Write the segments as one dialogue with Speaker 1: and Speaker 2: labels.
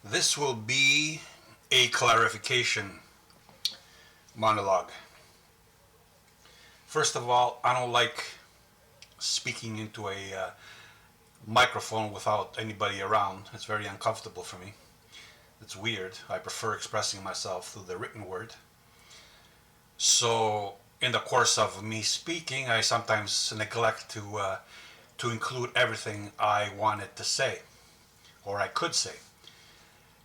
Speaker 1: This will be a clarification monologue. First of all, I don't like speaking into a microphone without anybody around. It's very uncomfortable for me. It's weird. I prefer expressing myself through the written word. So, in the course of me speaking, I sometimes neglect to include everything I wanted to say, or I could say.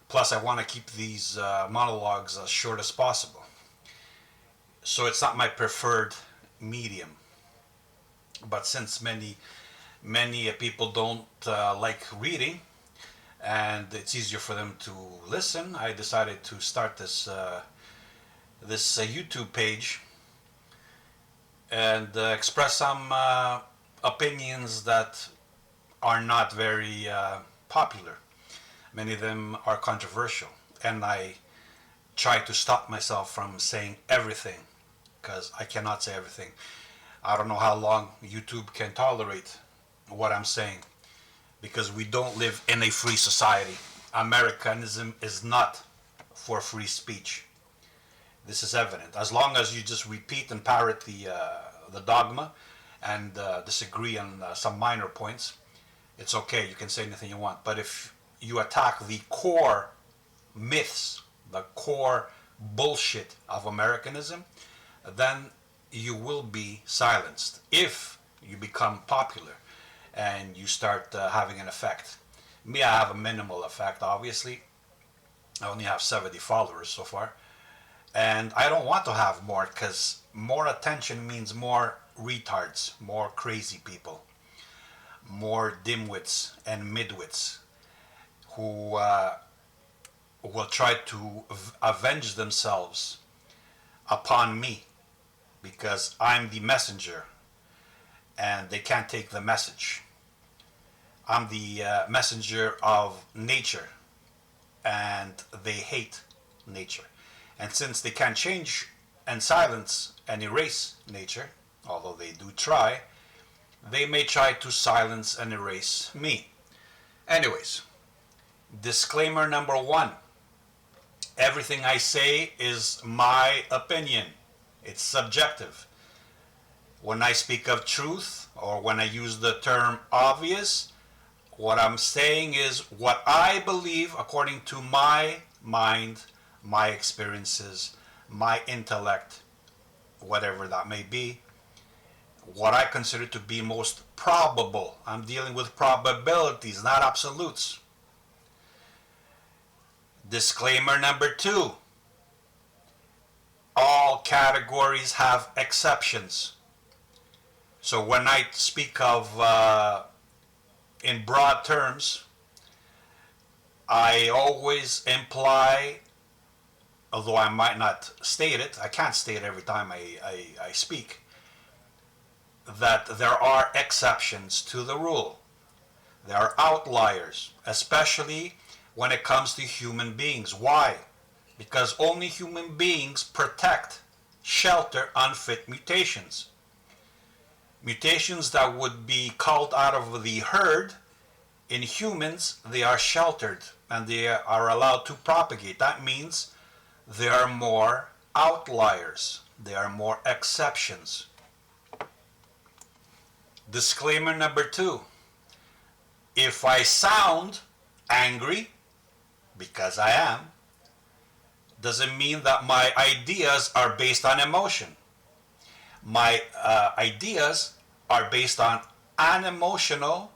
Speaker 1: Plus, I want to keep these monologues as short as possible. So it's not my preferred medium. But since many people don't like reading, and it's easier for them to listen, I decided to start this YouTube page and express some opinions that are not very popular. Many of them are controversial, and I try to stop myself from saying everything because I cannot say everything. I don't know how long YouTube can tolerate what I'm saying because we don't live in a free society. Americanism is not for free speech. This is evident. As long as you just repeat and parrot the dogma and disagree on some minor points, it's okay. You can say anything you want. But if you attack the core myths, the core bullshit of Americanism, then you will be silenced if you become popular and you start having an effect. Me, I have a minimal effect, obviously. I only have 70 followers so far. And I don't want to have more because more attention means more retards, more crazy people, more dimwits and midwits who will try to avenge themselves upon me because I'm the messenger and they can't take the message. I'm the messenger of nature and they hate nature. And since they can't change and silence and erase nature, although they do try, they may try to silence and erase me. Anyways, disclaimer number one. Everything I say is my opinion. It's subjective. When I speak of truth or when I use the term obvious, what I'm saying is what I believe according to my mind, my experiences, my intellect, whatever that may be, what I consider to be most probable. I'm dealing with probabilities, not absolutes. Disclaimer number two. All categories have exceptions. So when I speak of in broad terms, I always imply, although I might not state it, I can't state it every time I speak, that there are exceptions to the rule. There are outliers, especially when it comes to human beings. Why? Because only human beings protect, shelter unfit mutations. Mutations that would be culled out of the herd, in humans, they are sheltered and they are allowed to propagate. That means there are more outliers. There are more exceptions. Disclaimer number two. If I sound angry, because I am, doesn't mean that my ideas are based on emotion. My ideas are based on unemotional,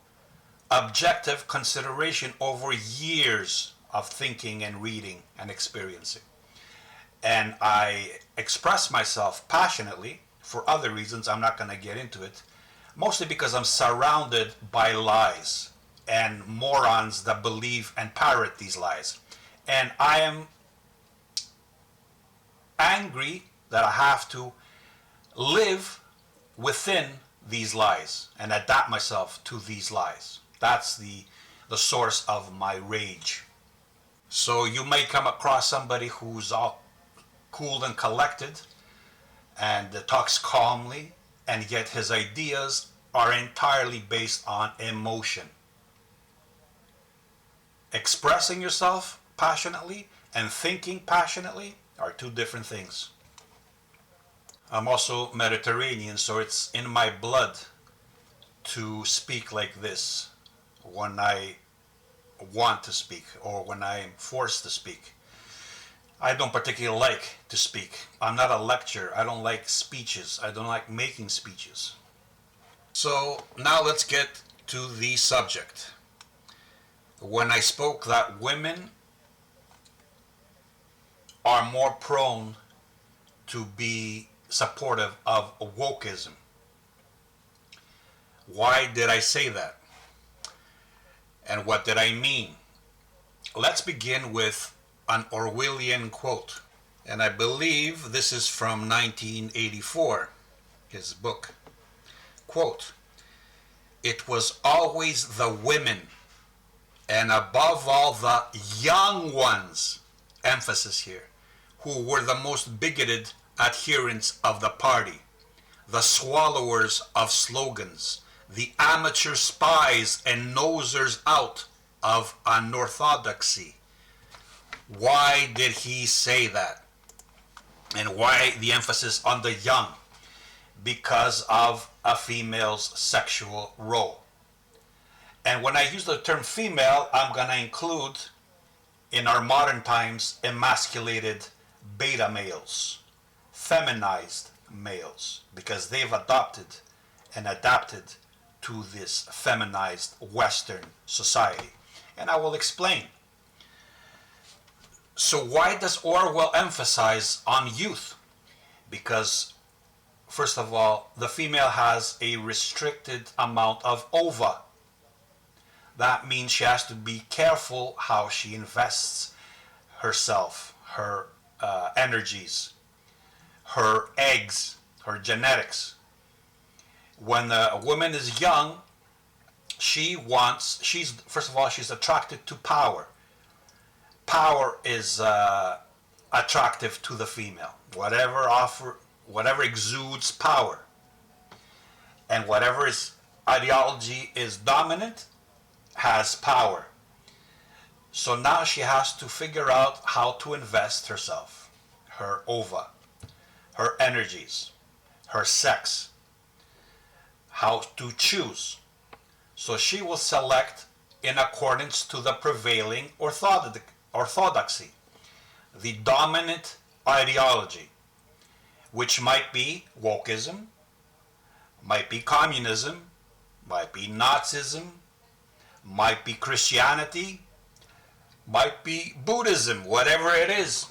Speaker 1: objective consideration over years of thinking and reading and experiencing. And I express myself passionately for other reasons. I'm not going to get into it. Mostly because I'm surrounded by lies and morons that believe and parrot these lies. And I am angry that I have to live within these lies and adapt myself to these lies. That's the source of my rage. So you may come across somebody who's all cool and collected and talks calmly, and yet his ideas are entirely based on emotion. Expressing yourself passionately and thinking passionately are two different things. I'm also Mediterranean, so it's in my blood to speak like this when I want to speak or when I'm forced to speak. I don't particularly like to speak. I'm not a lecturer. I don't like speeches. I don't like making speeches. So now let's get to the subject. When I spoke that women are more prone to be supportive of wokeism. Why did I say that? And what did I mean? Let's begin with an Orwellian quote. And I believe this is from 1984, his book. Quote, "It was always the women, and above all the young ones," emphasis here, "who were the most bigoted adherents of the party, the swallowers of slogans, the amateur spies and nosers out of unorthodoxy." Why did he say that? And why the emphasis on the young? Because of a female's sexual role. And when I use the term female, I'm going to include, in our modern times, emasculated beta males, feminized males, because they've adopted and adapted to this feminized Western society. And I will explain. So why does Orwell emphasize on youth? Because, first of all, the female has a restricted amount of ova. That means she has to be careful how she invests herself, her energies, her eggs, her genetics. When a woman is young, first of all, she's attracted to power. Power is attractive to the female. Whatever exudes power, and whatever ideology is dominant has power. So now she has to figure out how to invest herself, her ova, her energies, her sex, how to choose. So she will select in accordance to the prevailing orthodoxy, the dominant ideology, which might be wokeism, might be communism, might be Nazism, might be Christianity, might be Buddhism, whatever it is.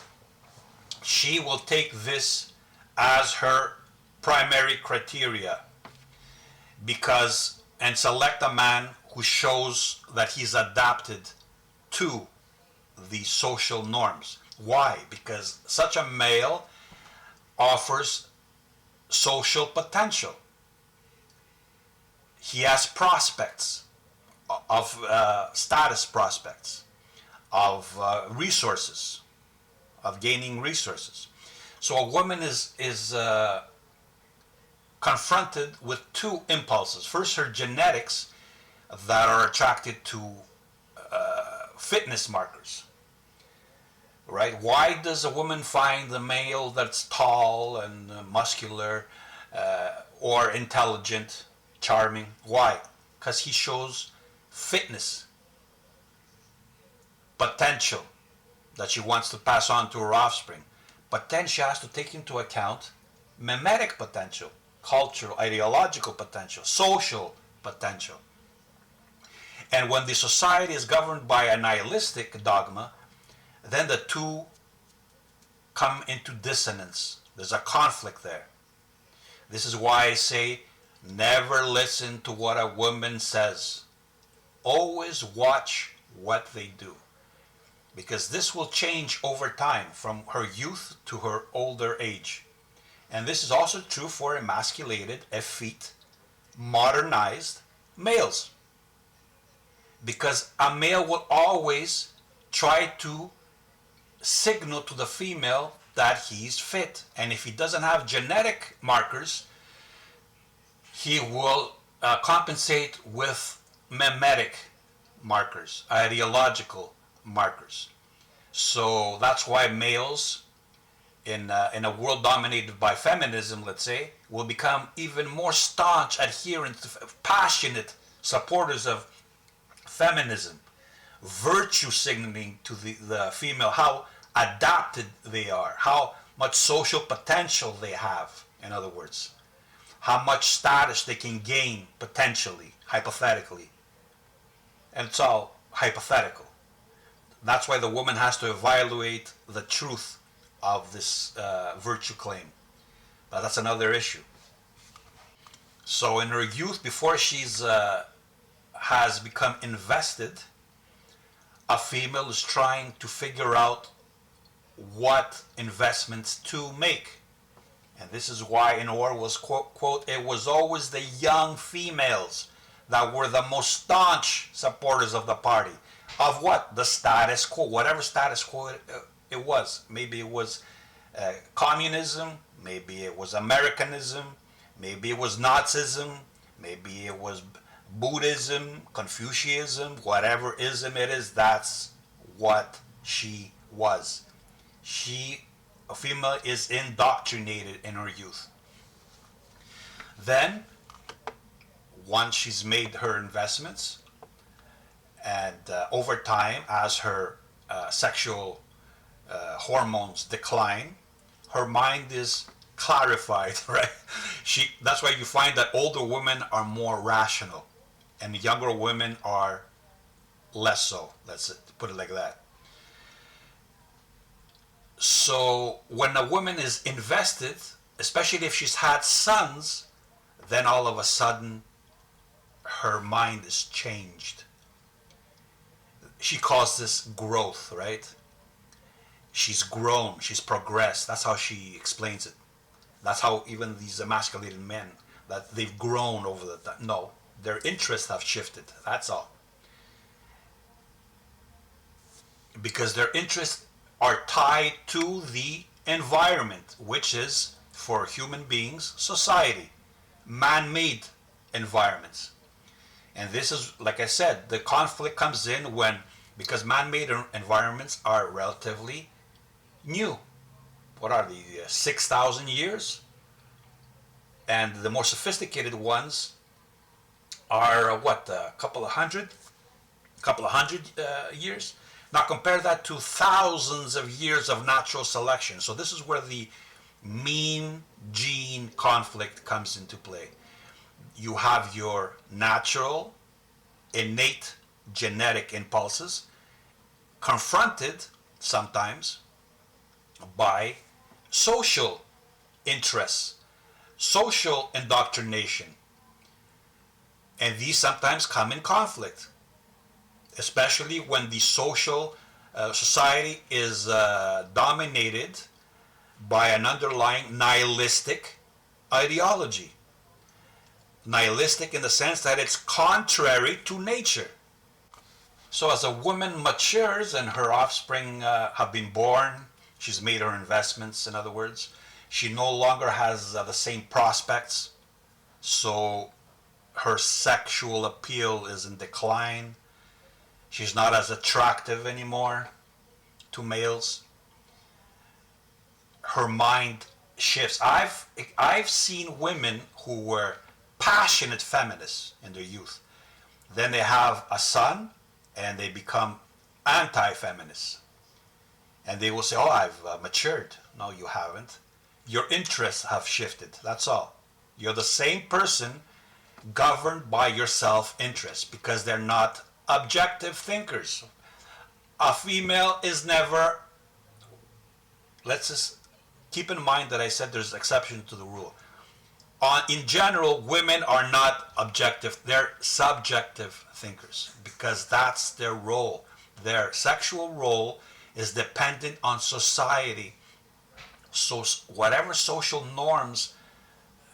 Speaker 1: She will take this as her primary criteria and select a man who shows that he's adapted to the social norms. Why? Because such a male offers social potential. He has prospects of status prospects, of resources, of gaining resources. So a woman is confronted with two impulses. First, her genetics that are attracted to fitness markers. Right? Why does a woman find the male that's tall and muscular or intelligent, charming? Why? Because he shows fitness, potential that she wants to pass on to her offspring. But then she has to take into account mimetic potential, cultural, ideological potential, social potential. And when the society is governed by a nihilistic dogma, then the two come into dissonance. There's a conflict there. This is why I say, never listen to what a woman says. Always watch what they do. Because this will change over time from her youth to her older age. And this is also true for emasculated, effete, modernized males. Because a male will always try to signal to the female that he's fit. And if he doesn't have genetic markers, he will compensate with mimetic markers, ideological markers. So that's why males in a world dominated by feminism, let's say, will become even more staunch adherents, passionate supporters of feminism, virtue signaling to the female, how adapted they are, how much social potential they have, in other words, how much status they can gain potentially, hypothetically. And it's all hypothetical. That's why the woman has to evaluate the truth of this virtue claim. But that's another issue. So in her youth, before she's has become invested, a female is trying to figure out what investments to make. And this is why in Orwell was, quote, it was always the young females that were the most staunch supporters of the party. Of what? The status quo, whatever status quo it was. Maybe it was communism, maybe it was Americanism, maybe it was Nazism, maybe it was Buddhism, Confucianism, whatever ism it is, that's what she was. A female, is indoctrinated in her youth. Then, once she's made her investments, and over time, as her sexual hormones decline, her mind is clarified, right? That's why you find that older women are more rational, and younger women are less so. Let's put it like that. So when a woman is invested, especially if she's had sons, then all of a sudden her mind is changed. She calls this growth, right? She's grown, she's progressed. That's how she explains it. That's how even these emasculated men, that they've grown over the time. No, their interests have shifted. That's all. Because their interests are tied to the environment, which is, for human beings, society, man-made environments. And this is, like I said, the conflict comes in when, because man-made environments are relatively new. What are they, 6,000 years? And the more sophisticated ones are what, a couple of hundred years? Now compare that to thousands of years of natural selection. So this is where the mean gene conflict comes into play. You have your natural, innate genetic impulses confronted sometimes by social interests, social indoctrination. And these sometimes come in conflict, especially when the social society is dominated by an underlying nihilistic ideology. Nihilistic in the sense that it's contrary to nature. So as a woman matures and her offspring have been born, she's made her investments, in other words, she no longer has the same prospects, so her sexual appeal is in decline. She's not as attractive anymore to males. Her mind shifts. I've seen women who were passionate feminists in their youth. Then they have a son and they become anti-feminists. And they will say, oh, I've matured. No, you haven't. Your interests have shifted. That's all. You're the same person governed by your self-interest because they're not objective thinkers. A female is never, let's just keep in mind that I said there's exception to the rule. In general, women are not objective, they're subjective thinkers because that's their role. Their sexual role is dependent on society. So whatever social norms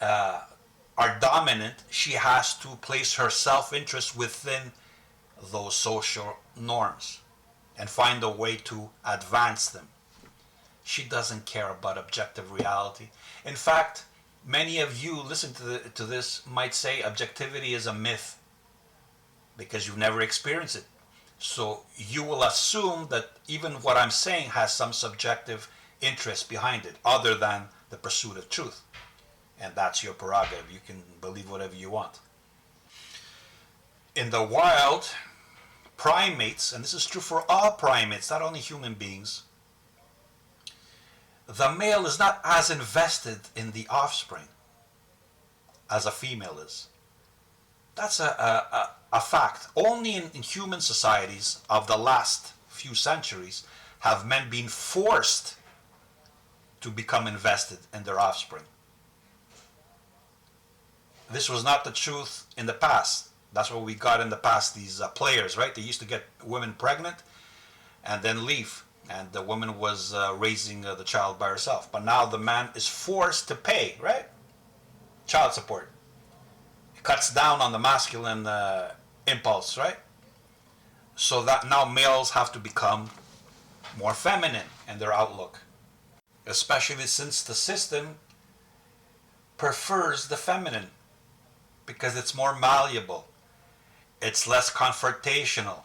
Speaker 1: are dominant, she has to place her self-interest within those social norms and find a way to advance them. She doesn't care about objective reality. In fact, many of you listen to this might say objectivity is a myth because you've never experienced it. So you will assume that even what I'm saying has some subjective interest behind it, other than the pursuit of truth. And that's your prerogative. You can believe whatever you want. In the wild, primates, and this is true for all primates, not only human beings, the male is not as invested in the offspring as a female is. That's a fact. Only in human societies of the last few centuries have men been forced to become invested in their offspring. This was not the truth in the past. That's what we got in the past, these players, right? They used to get women pregnant and then leave. And the woman was raising the child by herself. But now the man is forced to pay, right? Child support. It cuts down on the masculine impulse, right? So that now males have to become more feminine in their outlook. Especially since the system prefers the feminine because it's more malleable. It's less confrontational.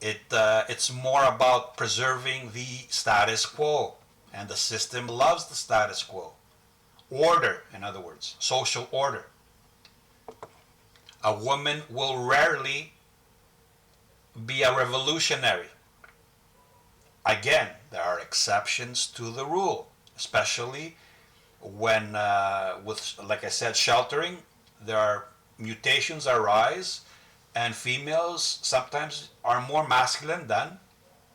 Speaker 1: It's more about preserving the status quo, and the system loves the status quo. Order, in other words, social order. A woman will rarely be a revolutionary. Again, there are exceptions to the rule, especially when, with, like I said, sheltering, there are mutations arise, and females sometimes are more masculine than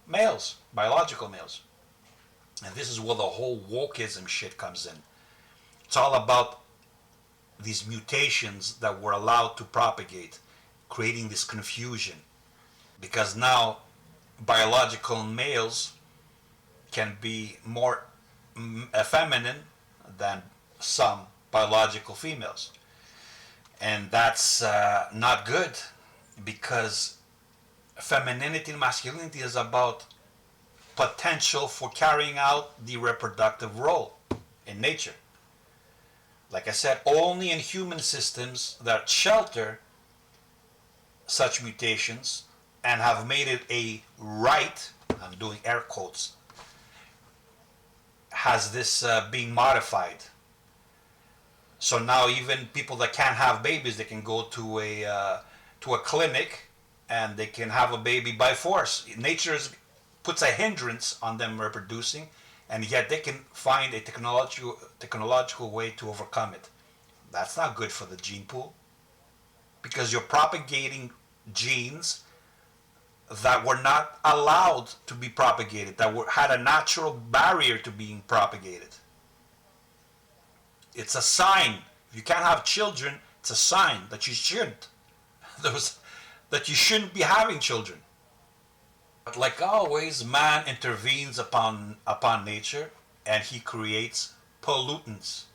Speaker 1: males, biological males. And this is where the whole wokeism shit comes in. It's all about these mutations that were allowed to propagate, creating this confusion. Because now biological males can be more feminine than some biological females. And that's not good, because femininity and masculinity is about potential for carrying out the reproductive role in nature. Like I said, only in human systems that shelter such mutations and have made it a right, I'm doing air quotes, has this been modified. So now even people that can't have babies, they can go to a clinic and they can have a baby by force. Nature puts a hindrance on them reproducing, and yet they can find a technological way to overcome it. That's not good for the gene pool, because you're propagating genes that were not allowed to be propagated, that had a natural barrier to being propagated. It's a sign. If you can't have children, it's a sign that you shouldn't. That you shouldn't be having children. But like always, man intervenes upon nature, and he creates pollutants.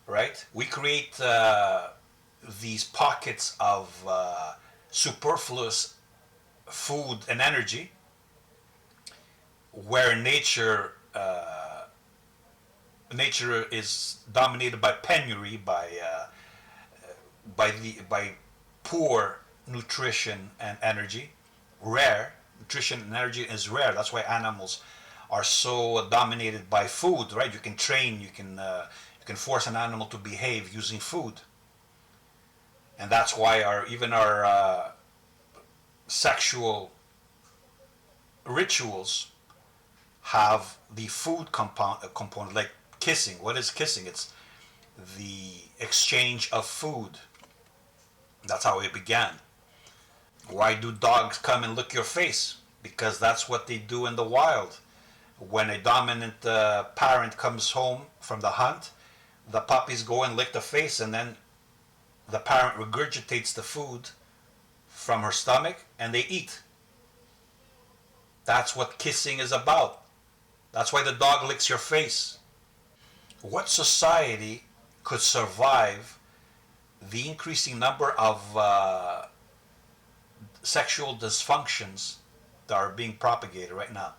Speaker 1: Right? We create these pockets of superfluous food and energy, where nature is dominated by penury, by poor nutrition and energy. Rare nutrition and energy is rare. That's why animals are so dominated by food, right? You can train, you can force an animal to behave using food, and that's why even our sexual rituals have the food component, like kissing. What is kissing? It's the exchange of food. That's how it began. Why do dogs come and lick your face? Because that's what they do in the wild. When a dominant parent comes home from the hunt, the puppies go and lick the face, and then the parent regurgitates the food from her stomach and they eat. That's what kissing is about. That's why the dog licks your face. What society could survive the increasing number of sexual dysfunctions that are being propagated right now?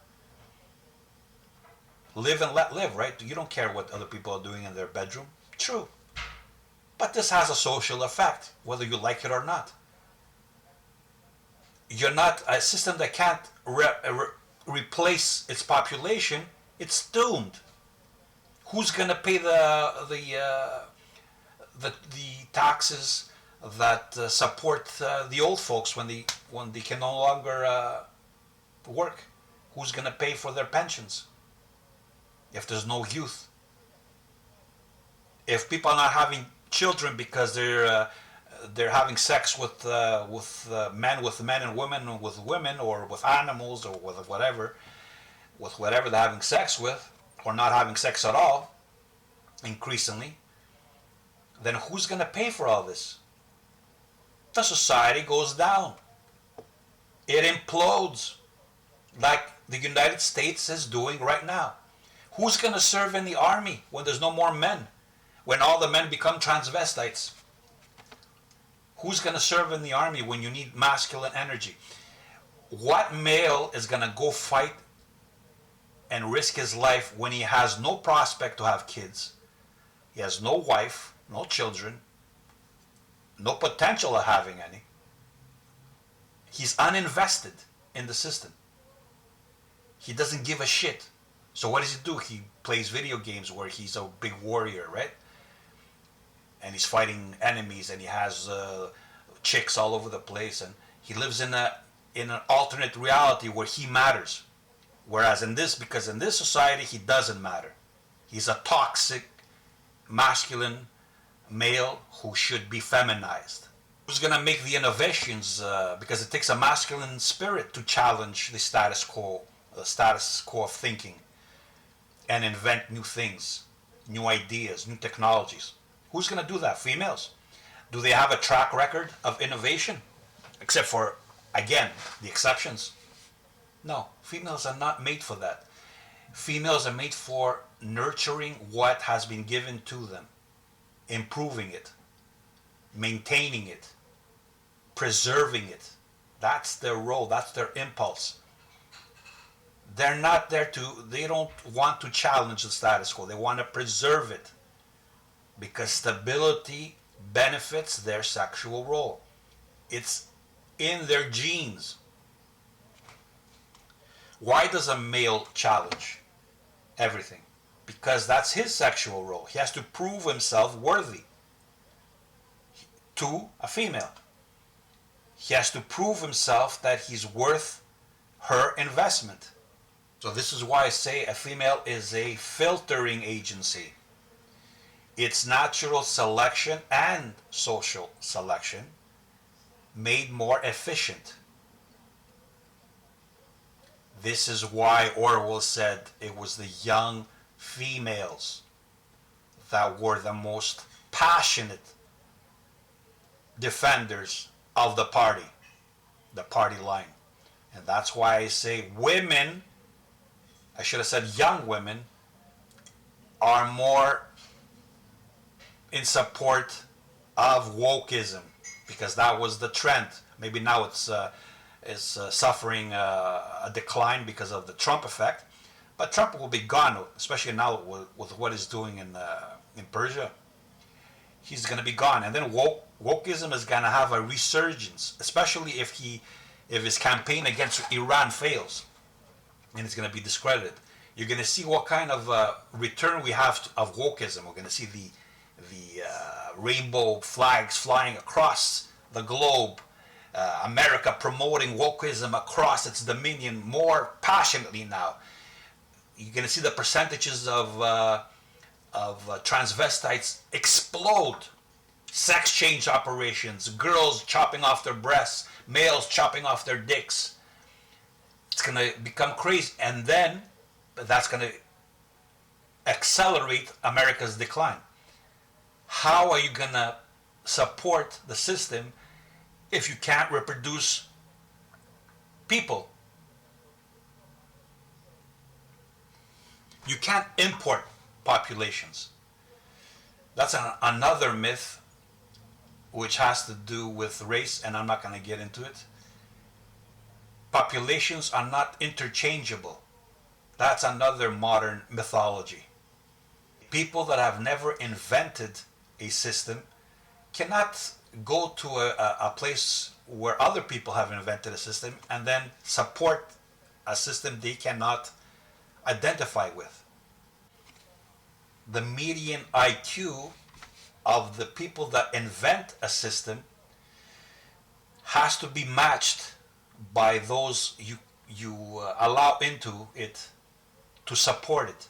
Speaker 1: Live and let live, right? You don't care what other people are doing in their bedroom. True. But this has a social effect, whether you like it or not. you're not a system that can't replace its population. It's doomed. Who's gonna pay the taxes that support the old folks when they can no longer work? Who's gonna pay for their pensions if there's no youth? If people are not having children because they're having sex with men and women with women, or with animals, or with whatever they're having sex with, or not having sex at all, increasingly, then who's going to pay for all this? The society goes down. It implodes, like the United States is doing right now. Who's going to serve in the army when there's no more men? When all the men become transvestites? Who's going to serve in the army when you need masculine energy? What male is going to go fight and risk his life when he has no prospect to have kids? He has no wife, no children, no potential of having any. He's uninvested in the system. He doesn't give a shit. So what does he do? He plays video games where he's a big warrior, right? And he's fighting enemies, and he has chicks all over the place, and he lives in an alternate reality where he matters. Whereas because in this society he doesn't matter. He's a toxic, masculine male who should be feminized. Who's gonna make the innovations? Because it takes a masculine spirit to challenge the status quo of thinking, and invent new things, new ideas, new technologies. Who's going to do that? Females. Do they have a track record of innovation? Except for, again, the exceptions. No, females are not made for that. Females are made for nurturing what has been given to them, improving it, maintaining it, preserving it. That's their role, that's their impulse. They're not there they don't want to challenge the status quo. They want to preserve it, because stability benefits their sexual role. It's in their genes. Why does a male challenge everything? Because that's his sexual role. He has to prove himself worthy to a female. He has to prove himself that he's worth her investment. So this is why I say a female is a filtering agency. It's natural selection and social selection made more efficient. This is why Orwell said it was the young females that were the most passionate defenders of the party line. And that's why I say women, I should have said young women, are more in support of wokeism, because that was the trend. Maybe now it's suffering a decline because of the Trump effect, but Trump will be gone, especially now with what he's doing in Persia. He's going to be gone, and then wokeism is going to have a resurgence, especially if his campaign against Iran fails, and it's going to be discredited. You're going to see what kind of return we have of wokeism. We're going to see the rainbow flags flying across the globe, America promoting wokeism across its dominion more passionately now. You're going to see the percentages of transvestites explode. Sex change operations, girls chopping off their breasts, males chopping off their dicks. It's going to become crazy, and then that's going to accelerate America's decline. How are you going to support the system if you can't reproduce people? You can't import populations. That's another myth which has to do with race, and I'm not going to get into it. Populations are not interchangeable. That's another modern mythology. People that have never invented a system cannot go to a place where other people have invented a system and then support a system they cannot identify with. The median IQ of the people that invent a system has to be matched by those you allow into it to support it.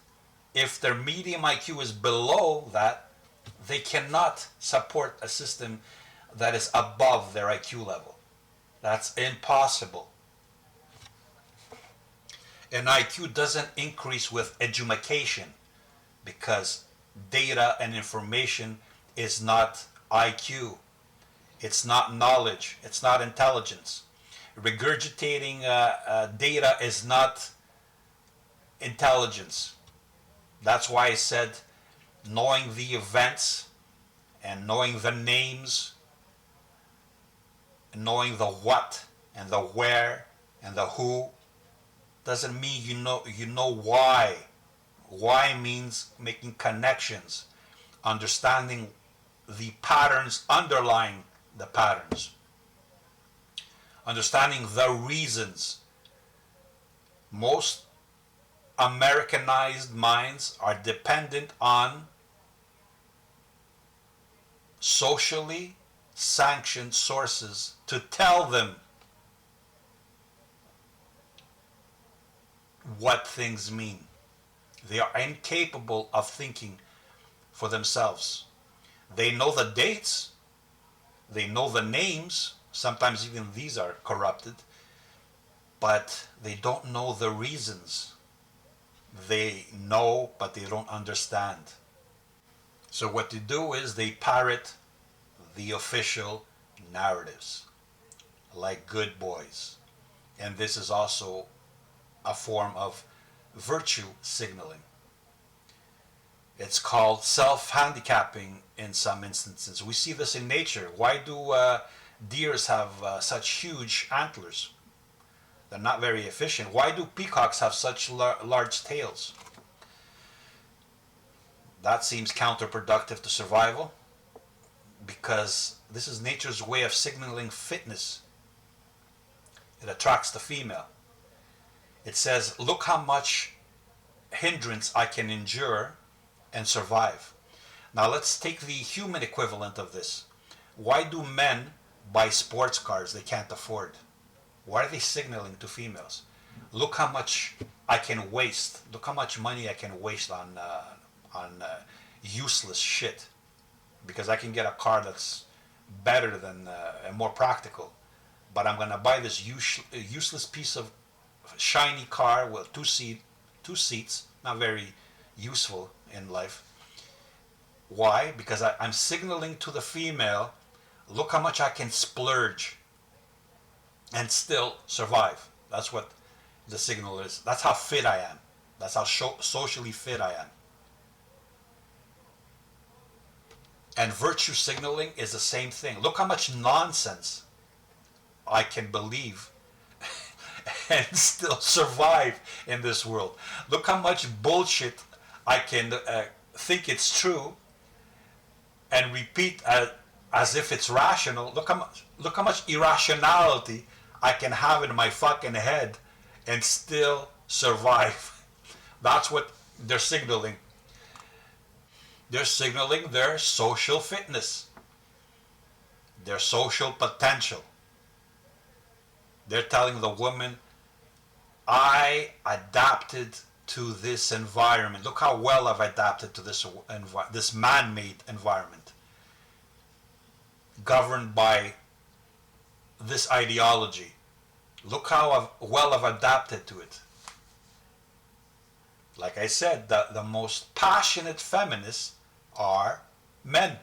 Speaker 1: If their medium IQ is below that, they cannot support a system that is above their IQ level. That's impossible. And IQ doesn't increase with education, because data and information is not IQ. It's not knowledge. It's not intelligence. Regurgitating data is not intelligence. That's why I said knowing the events and knowing the names, and knowing the what and the where and the who doesn't mean you know why. Why means making connections, understanding the patterns underlying the patterns, understanding the reasons. Most Americanized minds are dependent on socially sanctioned sources to tell them what things mean. They are incapable of thinking for themselves. They know the dates, they know the names, sometimes even these are corrupted, but they don't know the reasons. They know, but they don't understand. So what they do is they parrot the official narratives, like good boys. And this is also a form of virtue signaling. It's called self-handicapping in some instances. We see this in nature. Why do deers have such huge antlers? They're not very efficient. Why do peacocks have such large tails? That seems counterproductive to survival, because this is nature's way of signaling fitness. It attracts the female. It says, look how much hindrance I can endure and survive. Now let's take the human equivalent of this. Why do men buy sports cars they can't afford? Why are they signaling to females? Look how much I can waste. Look how much money I can waste on useless shit, because I can get a car that's better than and more practical. But I'm gonna buy this useless piece of shiny car with two seats, not very useful in life. Why? Because I'm signaling to the female, look how much I can splurge and still survive. That's what the signal is. That's how fit I am. That's how socially fit I am. And virtue signaling is the same thing. Look how much nonsense I can believe and still survive in this world. Look how much bullshit I can think it's true and repeat as if it's rational. Look how much irrationality I can have in my fucking head and still survive. That's what they're signaling. They're signaling their social fitness, their social potential. They're telling the woman, I adapted to this environment. Look how well I've adapted to this man-made environment, governed by this ideology. Look how well I've adapted to it. Like I said, the most passionate feminists are men.